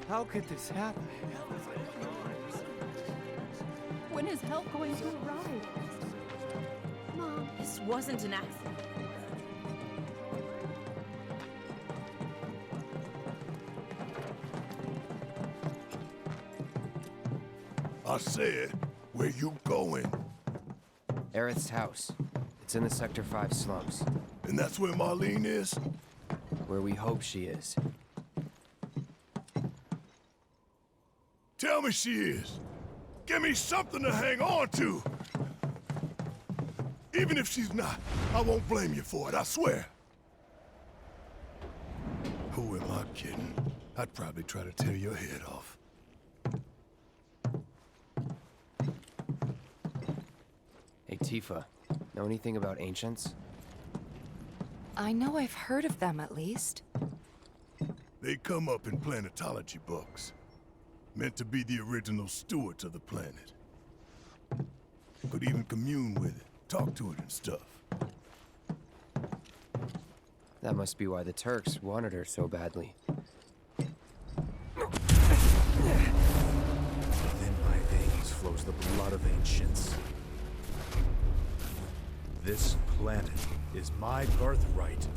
How could this happen? When is help going to arrive? Mom, This wasn't an accident. I said, where you going? Aerith's house. It's in the Sector 5 slums. And that's where Marlene is? Where we hope she is. Tell me she is. Give me something to hang on to. Even if she's not, I won't blame you for it, I swear. Who am I kidding? I'd probably try to tear your head off. Hey, Tifa. Know anything about ancients? I know I've heard of them, at least. They come up in planetology books. Meant to be the original stewards of the planet. Could even commune with it, talk to it and stuff. That must be why the Turks wanted her so badly. Within my veins flows the blood of ancients. This planet is my birthright.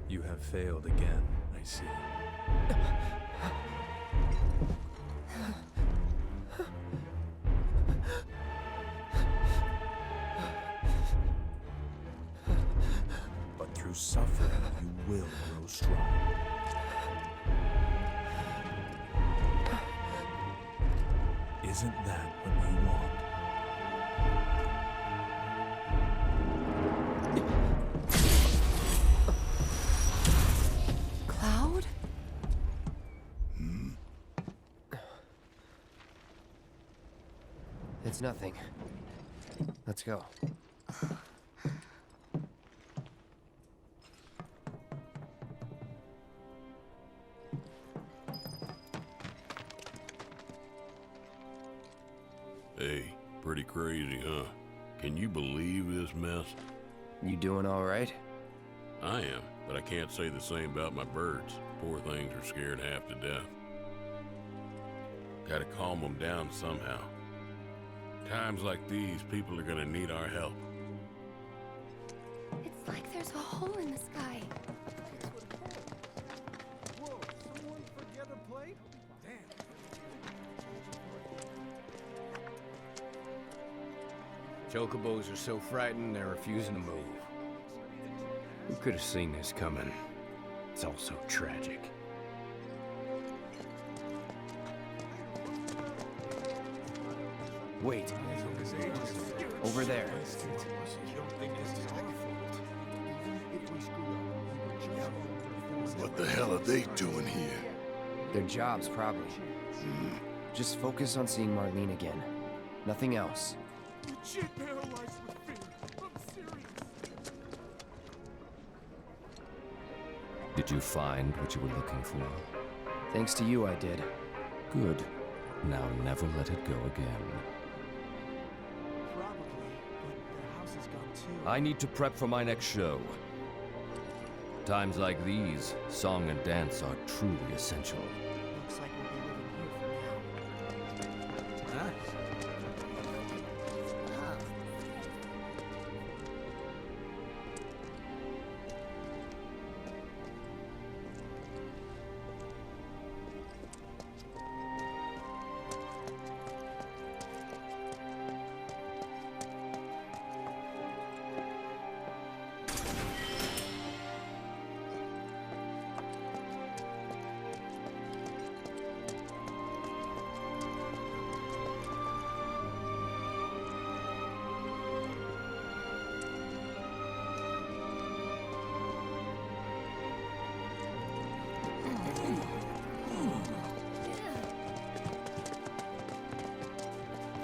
You have failed again, I see. But through suffering, you will grow strong. Isn't that what you want? Cloud? It's nothing. Let's go. Hey, pretty crazy, huh? Can you believe this mess? You doing all right? I am, but I can't say the same about my birds. Poor things are scared half to death. Gotta calm them down somehow. Times like these, people are gonna need our help. it's like there's a hole in the sky. Whoa, someone forget a plate? Chocobos are so frightened they're refusing to move. Who could have seen this coming? It's all so tragic. Wait. Over there. What the hell are they doing here? Their jobs, probably. Just focus on seeing Marlene again. Nothing else. Legit paralyzed with fear. I'm serious. Did you find what you were looking for? Thanks to you, I did. Good. Now never let it go again. Probably, but the house is gone too. I need to prep for my next show. Times like these, song and dance are truly essential. Looks like we'll be living here for now.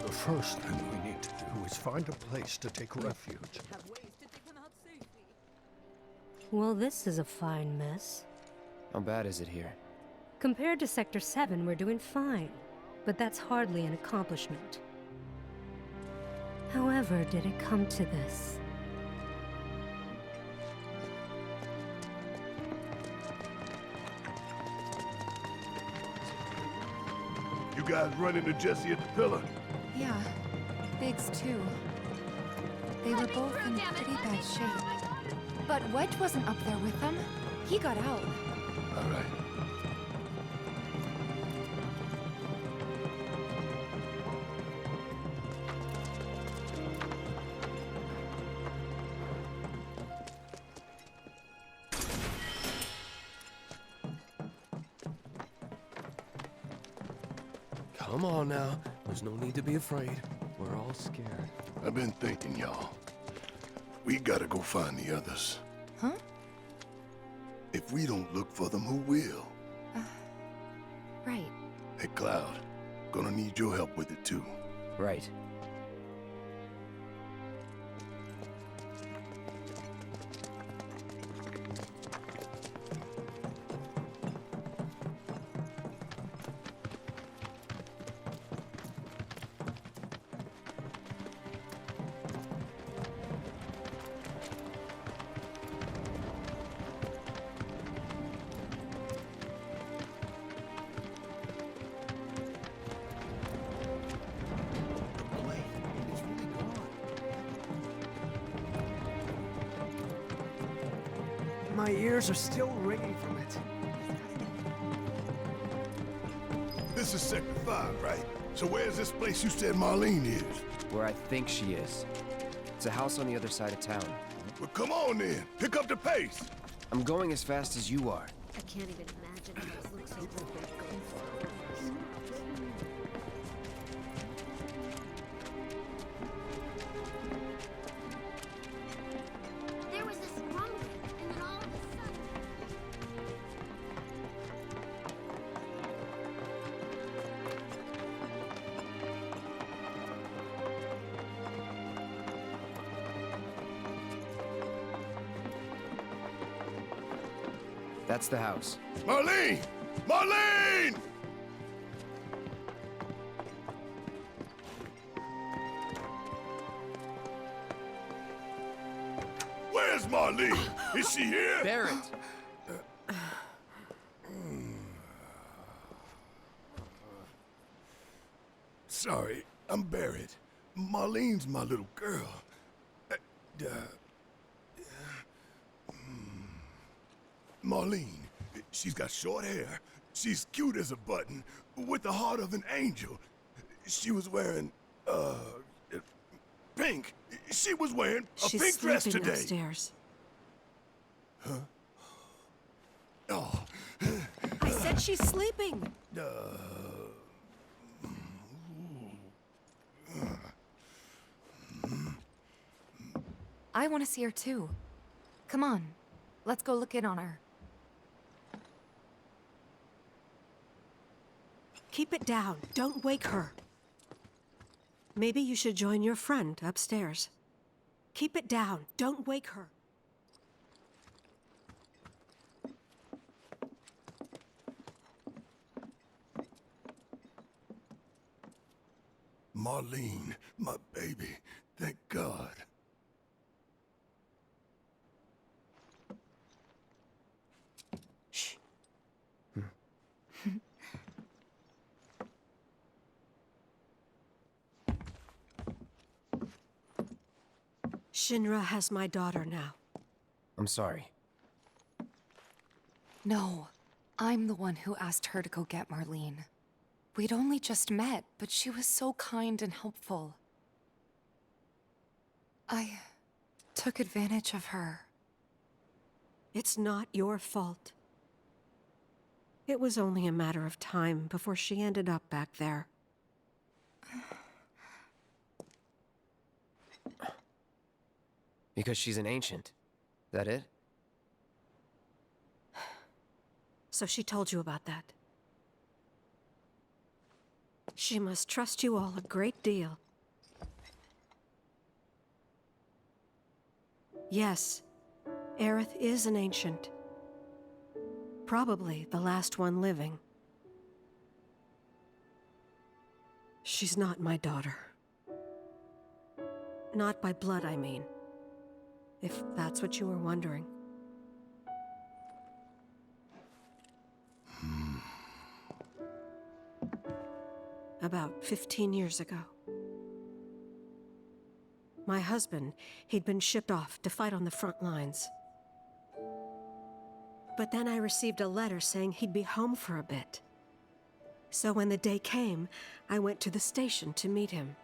The first thing we need to do is find a place to take refuge. Have ways to take them out safely. Well, this is a fine mess. How bad is it here? Compared to Sector 7, we're doing fine. But that's hardly an accomplishment. However, did it come to this? You guys run into Jesse at the pillar? Yeah. Biggs, too. They were both in pretty bad shape. But Wedge wasn't up there with them. He got out. All right. Come on now. There's no need to be afraid. We're all scared. I've been thinking, y'all. We gotta go find the others. Huh? If we don't look for them, who will? Right. Hey, Cloud. Gonna need your help with it, too. Right. My ears are still ringing from it. This is Sector 5, right? So where's this place you said Marlene is? Where I think she is. It's a house on the other side of town. Well, come on then. Pick up the pace. I'm going as fast as you are. I can't even imagine how this looks like going There was this rumbling, and then all of a sudden... That's the house. Marlene! Marlene! Where's Marlene? Is she here? Barrett! Sorry, I'm Barrett. Marlene's my little girl. Marlene, she's got short hair. She's cute as a button, with the heart of an angel. She was wearing, pink. She was wearing a pink dress today. upstairs. Huh? Oh. I said she's sleeping. I want to see her, too. Come on. Let's go look in on her. Keep it down. Don't wake her. Maybe you should join your friend upstairs. Keep it down. Don't wake her. Marlene, my baby. Thank God. Shh. Shinra has my daughter now. I'm sorry. No. I'm the one who asked her to go get Marlene. We'd only just met, but she was so kind and helpful. I took advantage of her. It's not your fault. It was only a matter of time before she ended up back there. Because she's an ancient. That it? So she told you about that. She must trust you all a great deal. Yes, Aerith is an ancient. Probably the last one living. She's not my daughter. Not by blood, I mean. If that's what you were wondering. About 15 years ago. My husband, he'd been shipped off to fight on the front lines. But then I received a letter saying he'd be home for a bit. So when the day came, I went to the station to meet him.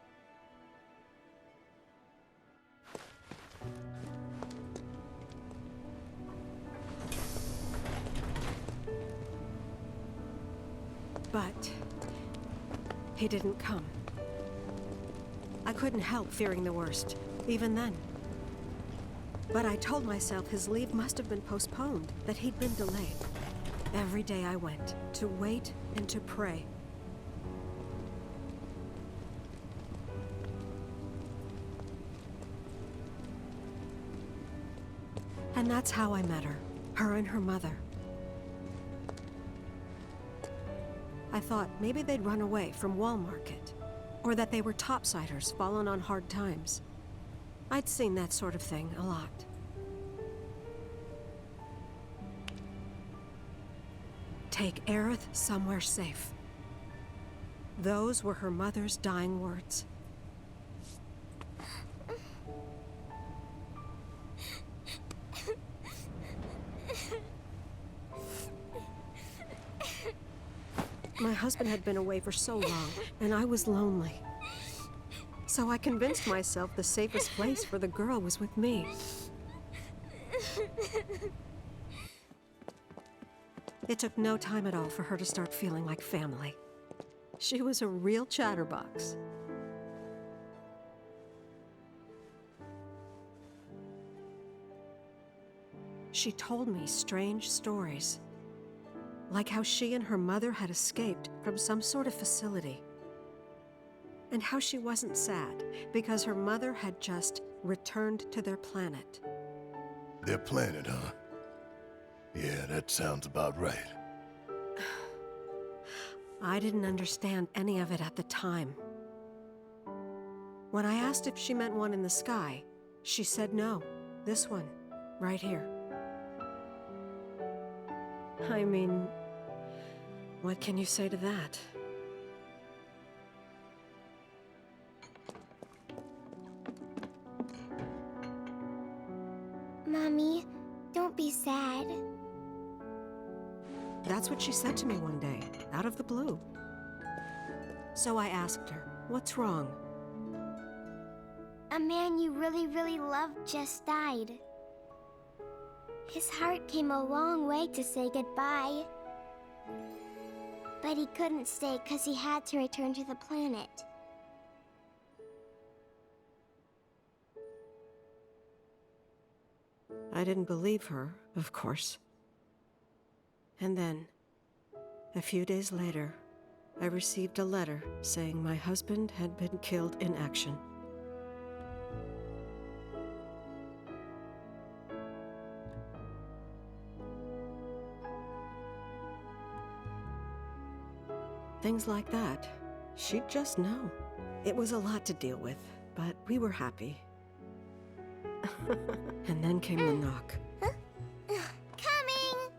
But he didn't come. I couldn't help fearing the worst, even then. But I told myself his leave must have been postponed, that he'd been delayed. Every day I went, to wait and to pray. And that's how I met her, her and her mother. I thought maybe they'd run away from Wall Market, or that they were topsiders fallen on hard times. I'd seen that sort of thing a lot. Take Aerith somewhere safe. Those were her mother's dying words. My husband had been away for so long, and I was lonely. So I convinced myself the safest place for the girl was with me. It took no time at all for her to start feeling like family. She was a real chatterbox. She told me strange stories, like how she and her mother had escaped from some sort of facility, and how she wasn't sad because her mother had just returned to their planet. Their planet, huh? Yeah, that sounds about right. I didn't understand any of it at the time. When I asked if she meant one in the sky, she said no. This one, right here. I mean, what can you say to that? Mommy, don't be sad. That's what she said to me one day, out of the blue. So I asked her, what's wrong? A man you really, really loved just died. His heart came a long way to say goodbye. But he couldn't stay because he had to return to the planet. I didn't believe her, of course. And then, a few days later, I received a letter saying my husband had been killed in action. Things like that, she'd just know. It was a lot to deal with, but we were happy. And then came the knock. Coming!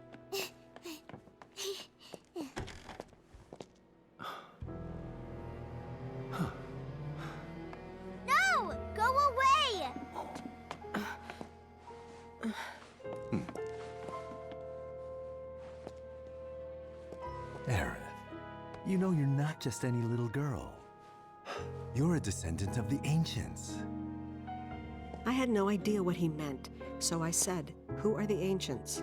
No! Go away! Aerith, you know you're not just any little girl. You're a descendant of the Ancients. I had no idea what he meant, so I said, "Who are the Ancients?"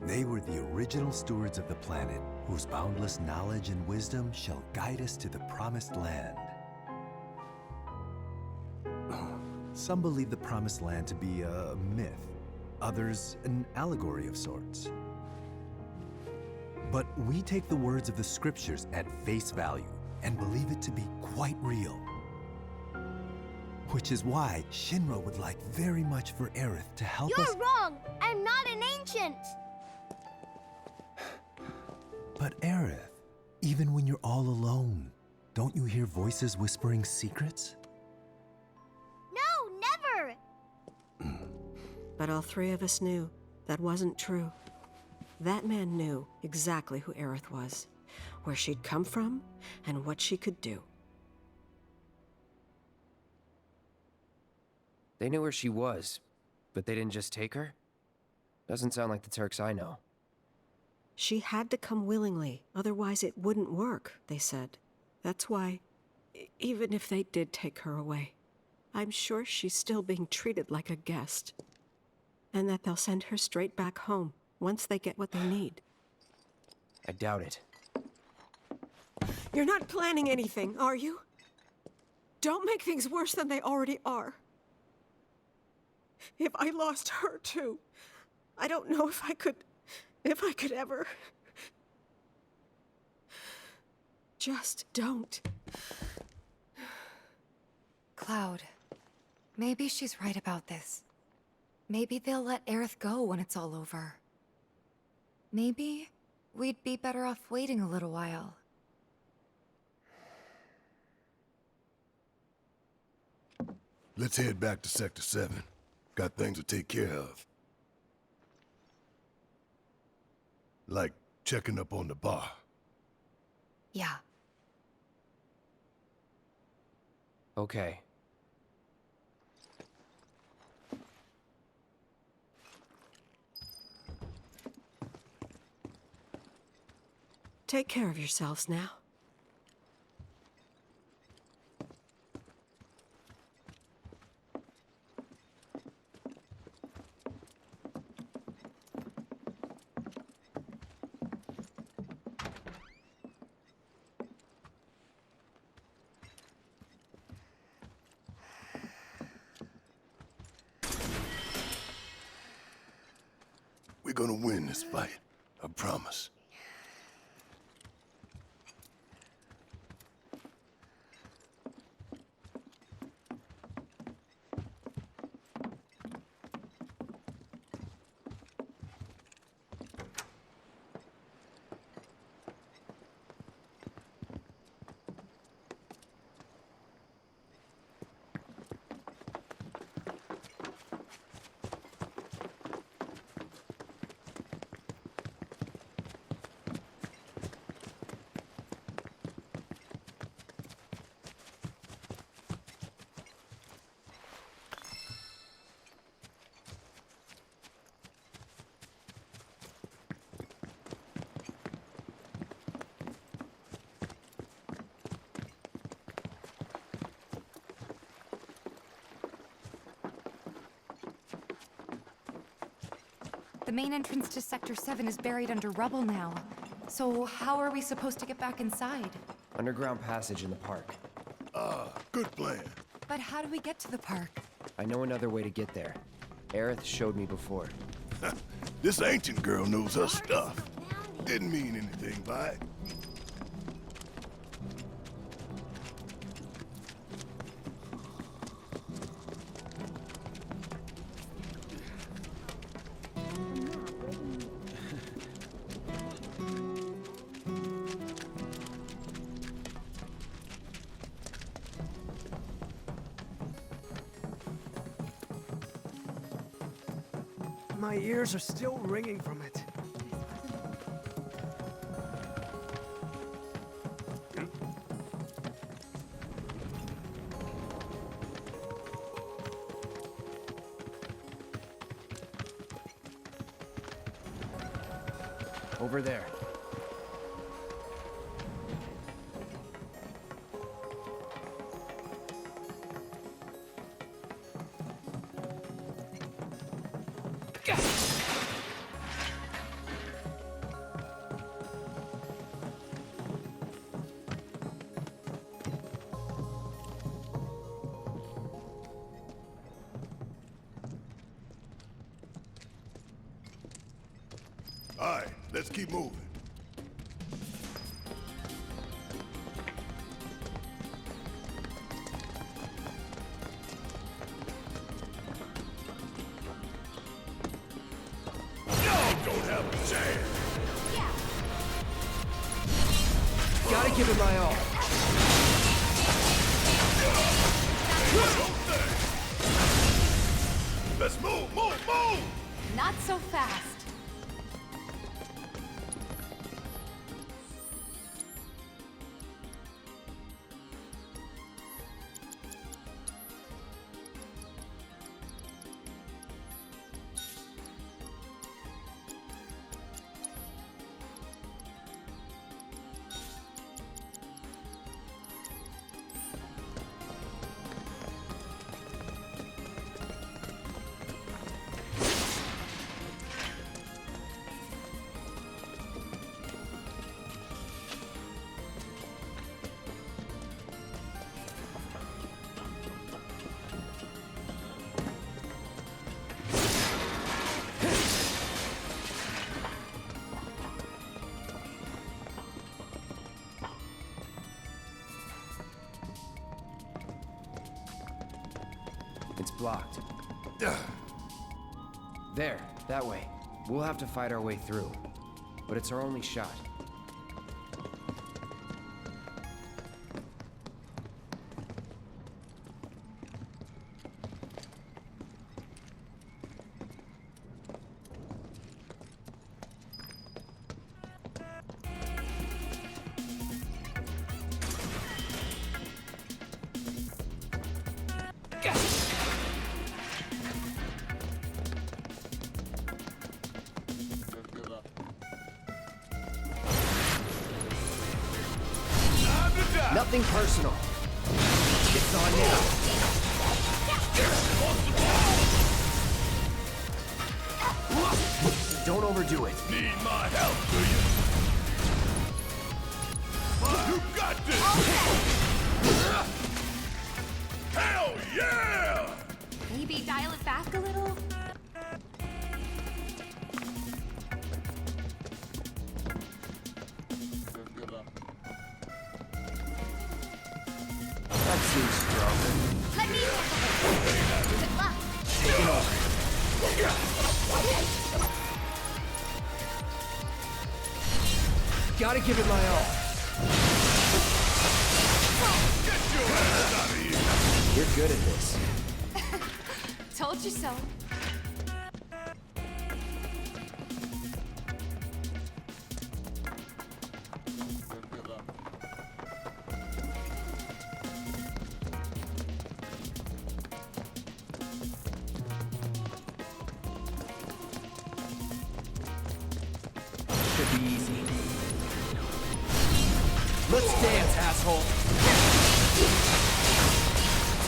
They were the original stewards of the planet, whose boundless knowledge and wisdom shall guide us to the Promised Land. Some believe the Promised Land to be a myth, others an allegory of sorts. But we take the words of the scriptures at face value and believe it to be quite real. Which is why Shinra would like very much for Aerith to help us. You're wrong! I'm not an ancient! But Aerith, even when you're all alone, don't you hear voices whispering secrets? No, never! But all three of us knew that wasn't true. That man knew exactly who Aerith was, where she'd come from, and what she could do. They knew where she was, but they didn't just take her? Doesn't sound like the Turks I know. She had to come willingly, otherwise it wouldn't work, they said. That's why, even if they did take her away, I'm sure she's still being treated like a guest. And that they'll send her straight back home once they get what they need. I doubt it. You're not planning anything, are you? Don't make things worse than they already are. If I lost her too, I don't know if I could ever. Just don't. Cloud, maybe she's right about this. Maybe they'll let Aerith go when it's all over. Maybe we'd be better off waiting a little while. Let's head back to Sector 7. Got things to take care of. Like checking up on the bar. Yeah. Okay. Take care of yourselves now. We're gonna win this fight. I promise. The main entrance to Sector 7 is buried under rubble now. So how are we supposed to get back inside? Underground passage in the park. Good plan. But how do we get to the park? I know another way to get there. Aerith showed me before. This ancient girl knows her stuff. Didn't mean anything by it. My ears are still ringing from it. Over there. All right, let's keep moving. my all. Let's move, move, move! Not so fast. It's blocked. There, that way. We'll have to fight our way through. But it's our only shot. Nothing personal. It's on now. Don't overdo it. Need my help, do you? You got this! Hell yeah! Maybe dial it back a little? That seems stronger. Let me good luck. Take it over. Gotta give it my all. Get your ass out of here! You're good at this. Told you so. Should be easy. Let's dance, asshole.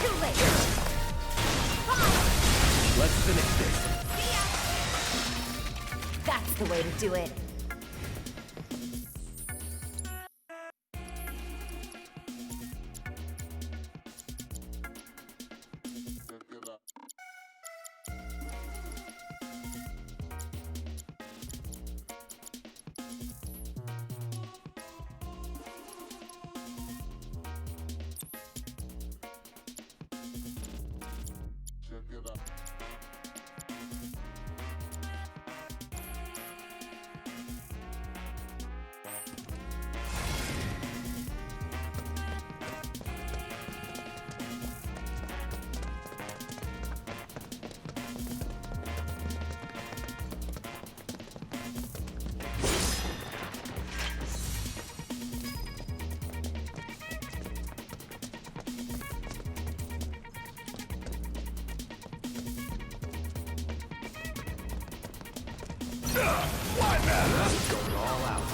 Too late. Let's finish this. That's the way to do it. Why not? Going all out.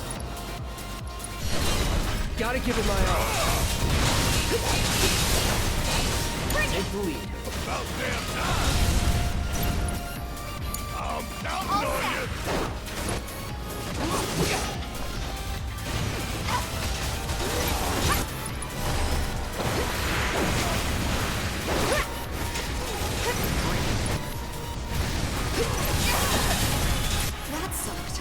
Gotta give it my all. Take the lead. About damn time! I'm counting on you! That sucked.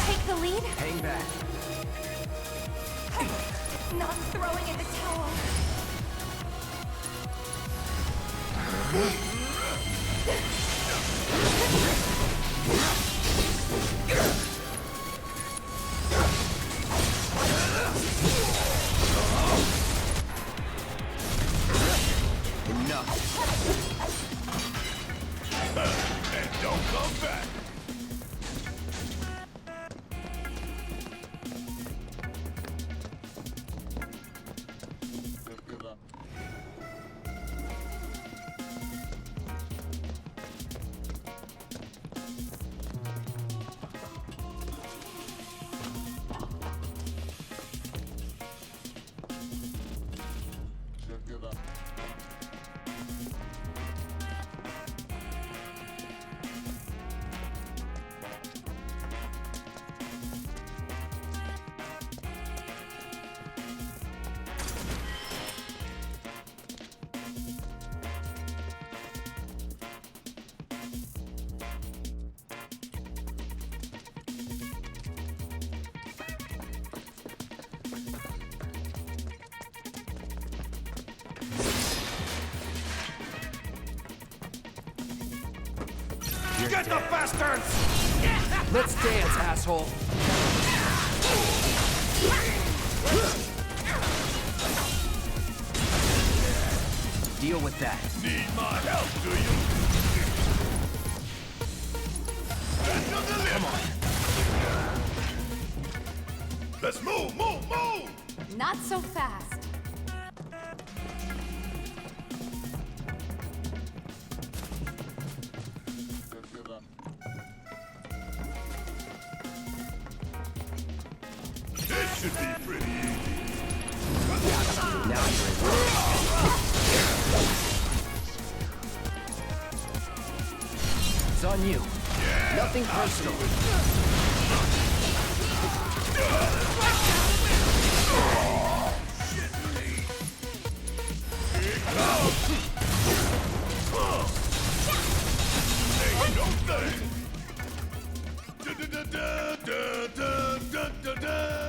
Take the lead? Hang back. Not throwing in the towel. Get the bastards! Let's dance, asshole! Deal with that. Need my help, do you? Come on. Let's move, move, move! Not so fast. This should be pretty easy. Now you're in. It's on you. Yeah, Nothing personal. Ain't no thing. Da-da-da-da-da-da-da-da-da.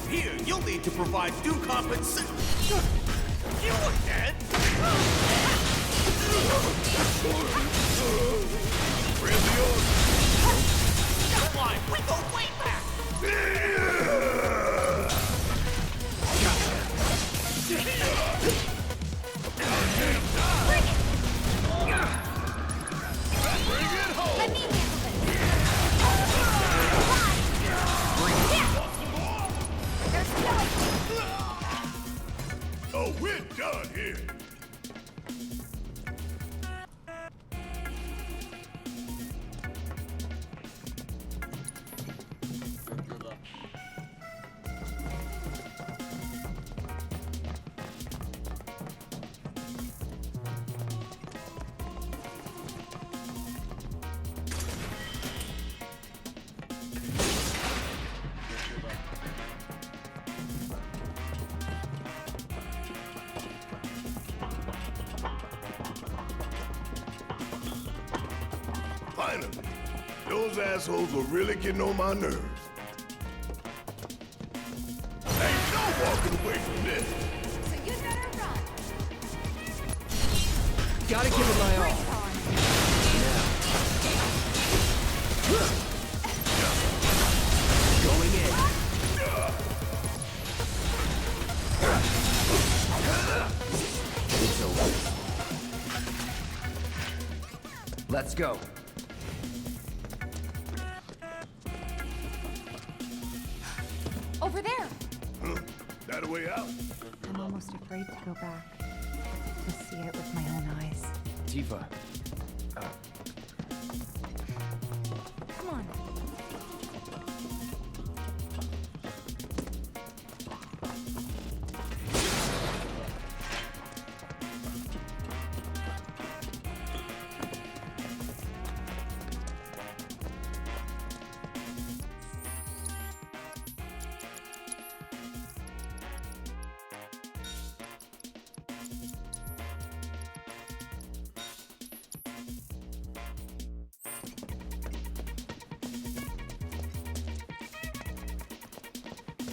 Here, you'll need to provide due compensation. You again? Come on, we go way back. Bring it home. Let me handle Oh, we're done here. Finally, those assholes were really getting on my nerves. Ain't no walking away from this. So you better run. Gotta give it my all. Going in. It's over. Let's go. Over there. Huh? That a way out? I'm almost afraid to go back. To see it with my own eyes. Tifa. Come on.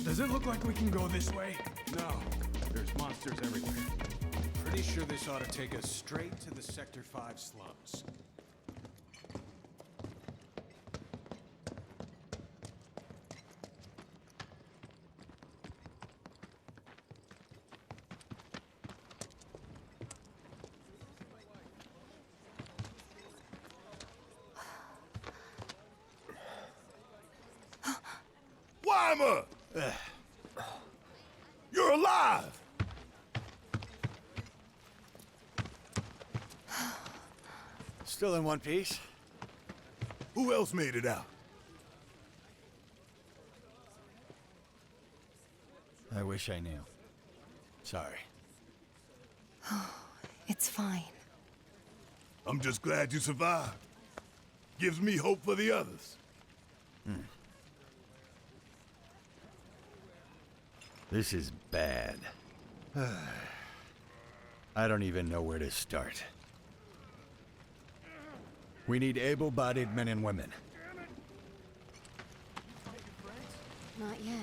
Does it look like we can go this way? No. There's monsters everywhere. Pretty sure this ought to take us straight to the Sector 5 slums. Weimer! You're alive! Still in one piece. Who else made it out? I wish I knew. Sorry. It's fine. I'm just glad you survived. Gives me hope for the others. This is bad. I don't even know where to start. We need able-bodied men and women. Not yet.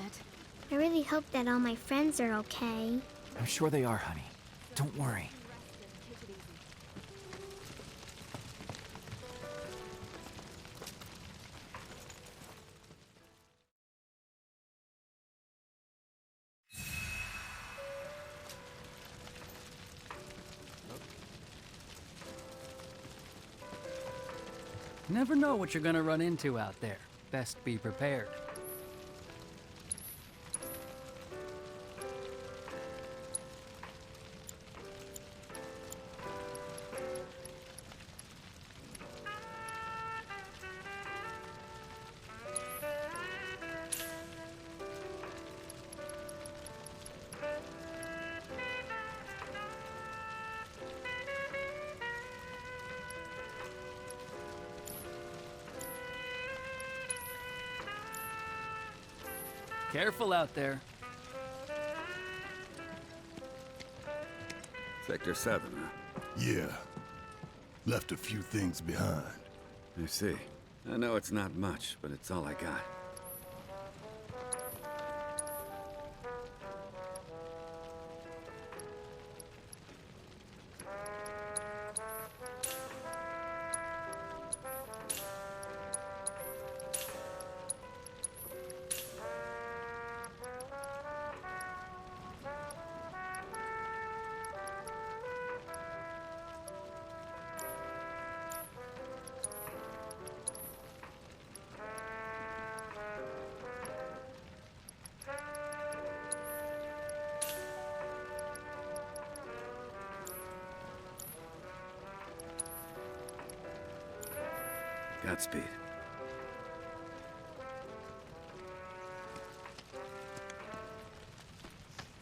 I really hope that all my friends are okay. I'm sure they are, honey. Don't worry. Never know what you're gonna run into out there. Best be prepared. Careful out there. Sector 7, huh? Yeah. Left a few things behind. I see. I know it's not much, but it's all I got. Godspeed.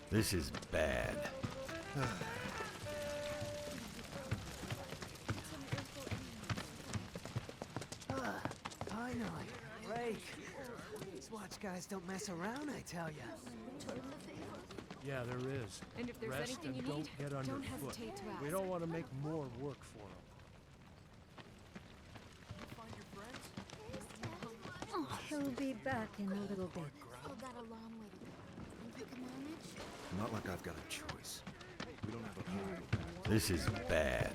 This is bad. Finally. Break. These watch guys don't mess around, I tell ya. Yeah, there is. And if there's Rest anything and you don't need, get don't underfoot. hesitate to ask. We don't want to make more work for them. He'll be back in a little bit. Still got a long way to go. Think you can manage? Not like I've got a choice. We don't have a This is bad.